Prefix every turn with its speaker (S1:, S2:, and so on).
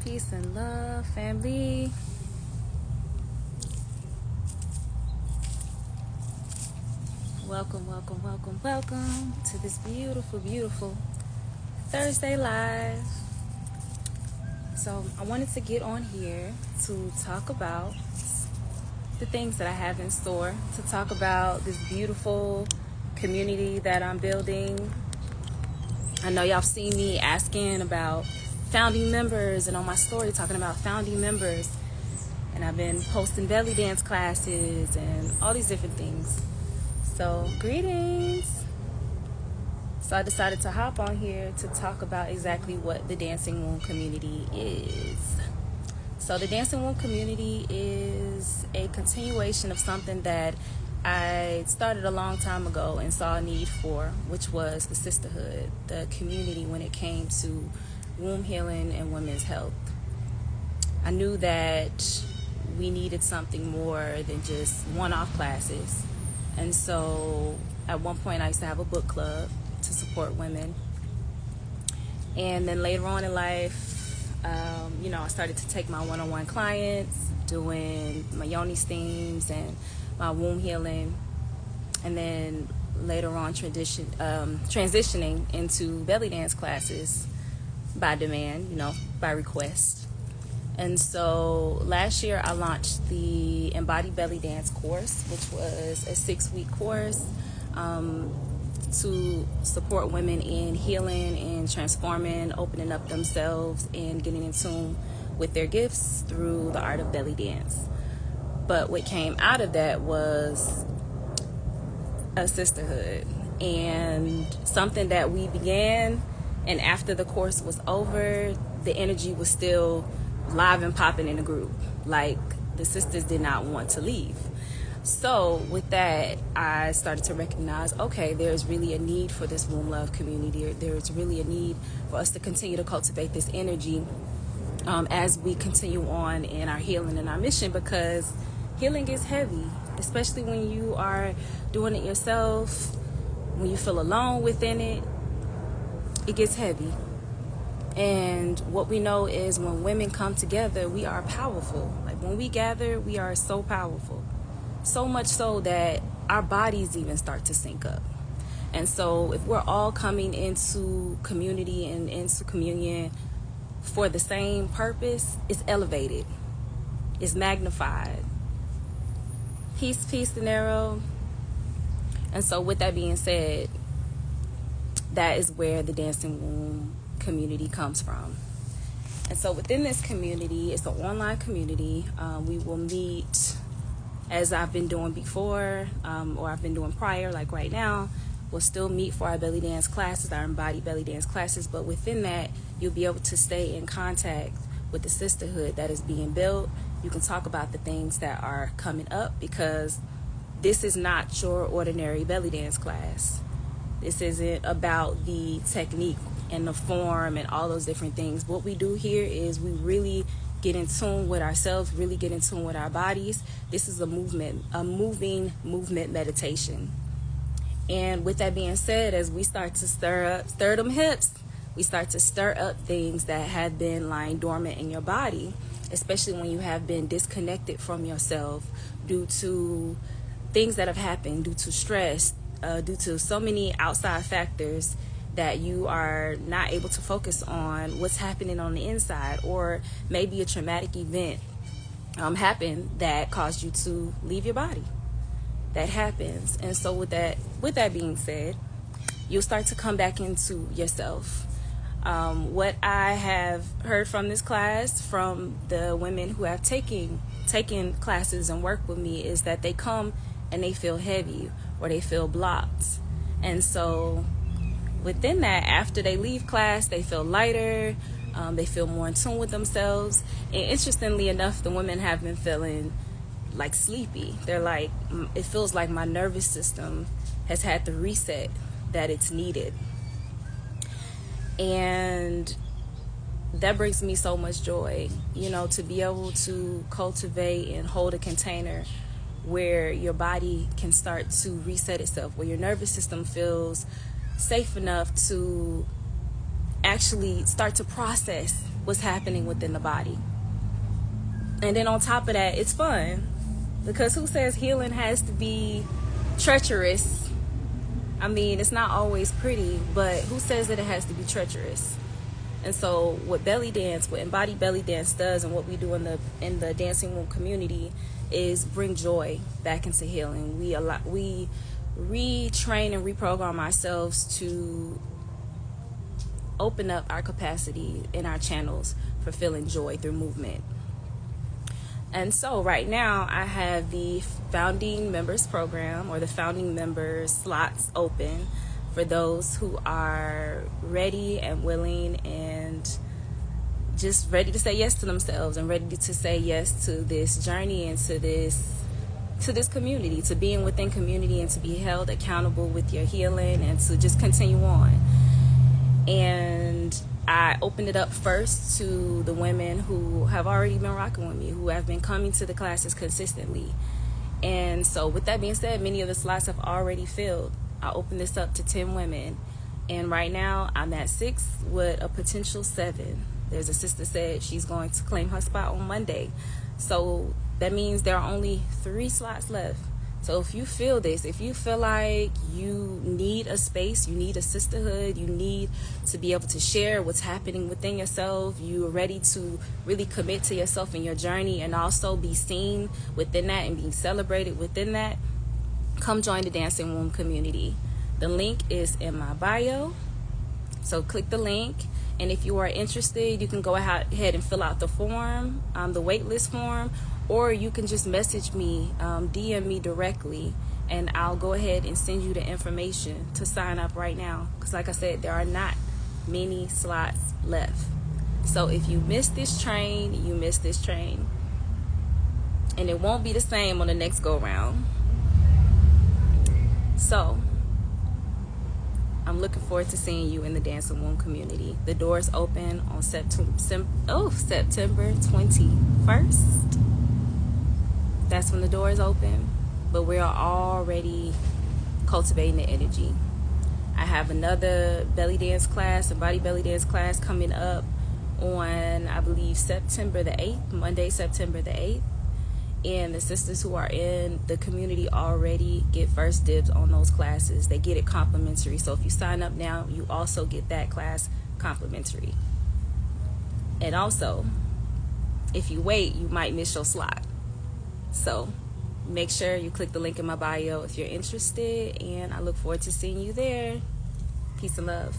S1: Peace and love, family. Welcome, welcome, welcome, welcome to this beautiful, beautiful Thursday live. So I wanted to get on here to talk about the things that I have in store, to talk about this beautiful community that I'm building. I know y'all seen me asking about founding members and on my story talking about founding members, and I've been posting belly dance classes and all these different things. So greetings. So I decided to hop on here to talk about exactly what the Dancing Womb community is. So the Dancing Womb community is a continuation of something that I started a long time ago and saw a need for, which was the Sisterhood, the community when it came to womb healing and women's health. I knew that we needed something more than just one-off classes. And so at one point I used to have a book club to support women. And then later on in life, I started to take my one-on-one clients, doing my yoni steams and my womb healing. And then later on transitioning into belly dance classes by demand, by request. And so last year I launched the Embodied Belly Dance course, which was a 6-week course to support women in healing and transforming, opening up themselves and getting in tune with their gifts through the art of belly dance. But what came out of that was a sisterhood and something that we began, and after the course was over, the energy was still live and popping in the group. Like the sisters did not want to leave. So with that, I started to recognize, okay, there's really a need for this womb love community. There's really a need for us to continue to cultivate this energy as we continue on in our healing and our mission, because healing is heavy, especially when you are doing it yourself, when you feel alone within it, it gets heavy. And what we know is when women come together, we are powerful. Like when we gather, we are so powerful. So much so that our bodies even start to sync up. And so if we're all coming into community and into communion for the same purpose, it's elevated. It's magnified. Peace, peace, dinero. And so with that being said, that is where the Dancing Womb community comes from. And so within this community, it's an online community. We will meet as I've been doing before, or I've been doing prior, like right now. We'll still meet for our belly dance classes, our embodied belly dance classes, but within that, you'll be able to stay in contact with the sisterhood that is being built. You can talk about the things that are coming up, because this is not your ordinary belly dance class. This isn't about the technique and the form and all those different things. What we do here is we really get in tune with ourselves, really get in tune with our bodies. This is a moving movement meditation. And with that being said, as we start to stir them hips, we start to stir up things that have been lying dormant in your body, especially when you have been disconnected from yourself due to things that have happened, due to stress, due to so many outside factors, that you are not able to focus on what's happening on the inside, or maybe a traumatic event happened that caused you to leave your body. That happens. And so with that being said, you'll start to come back into yourself. What I have heard from this class, from the women who have taken classes and worked with me, is that they come and they feel heavy or they feel blocked. And so within that, after they leave class, they feel lighter, they feel more in tune with themselves. And interestingly enough, the women have been feeling like sleepy. They're like, it feels like my nervous system has had the reset that it's needed. And that brings me so much joy, to be able to cultivate and hold a container where your body can start to reset itself, where your nervous system feels safe enough to actually start to process what's happening within the body. And then on top of that, it's fun, because who says healing has to be treacherous? I mean, it's not always pretty, but who says that it has to be treacherous? And so what embodied belly dance does, and what we do in the dancing womb community, is bring joy back into healing. We retrain and reprogram ourselves to open up our capacity in our channels for feeling joy through movement. And so right now I have the founding members program, or the founding members slots, open for those who are ready and willing and just ready to say yes to themselves, and ready to say yes to this journey and to this community, to being within community, and to be held accountable with your healing, and to just continue on. And I opened it up first to the women who have already been rocking with me, who have been coming to the classes consistently. And so with that being said, many of the slots have already filled. I opened this up to 10 women, and right now I'm at 6 with a potential 7. There's a sister said she's going to claim her spot on Monday. So that means there are only 3 slots left. So if you feel this, if you feel like you need a space, you need a sisterhood, you need to be able to share what's happening within yourself, you are ready to really commit to yourself and your journey, and also be seen within that and being celebrated within that, come join the Dancing Womb community. The link is in my bio. So click the link. And if you are interested, you can go ahead and fill out the form, the waitlist form, or you can just message me, DM me directly, and I'll go ahead and send you the information to sign up right now. Because like I said, there are not many slots left. So if you miss this train, you miss this train. And it won't be the same on the next go round. So I'm looking forward to seeing you in the Dancing Womb community. The doors open on September 21st. That's when the doors open. But we are already cultivating the energy. I have another belly dance class, a body belly dance class, coming up on, I believe, September the 8th, Monday, September the 8th. And the sisters who are in the community already get first dibs on those classes. They get it complimentary. So if you sign up now, you also get that class complimentary. And also, if you wait, you might miss your slot. So make sure you click the link in my bio if you're interested, and I look forward to seeing you there. Peace and love.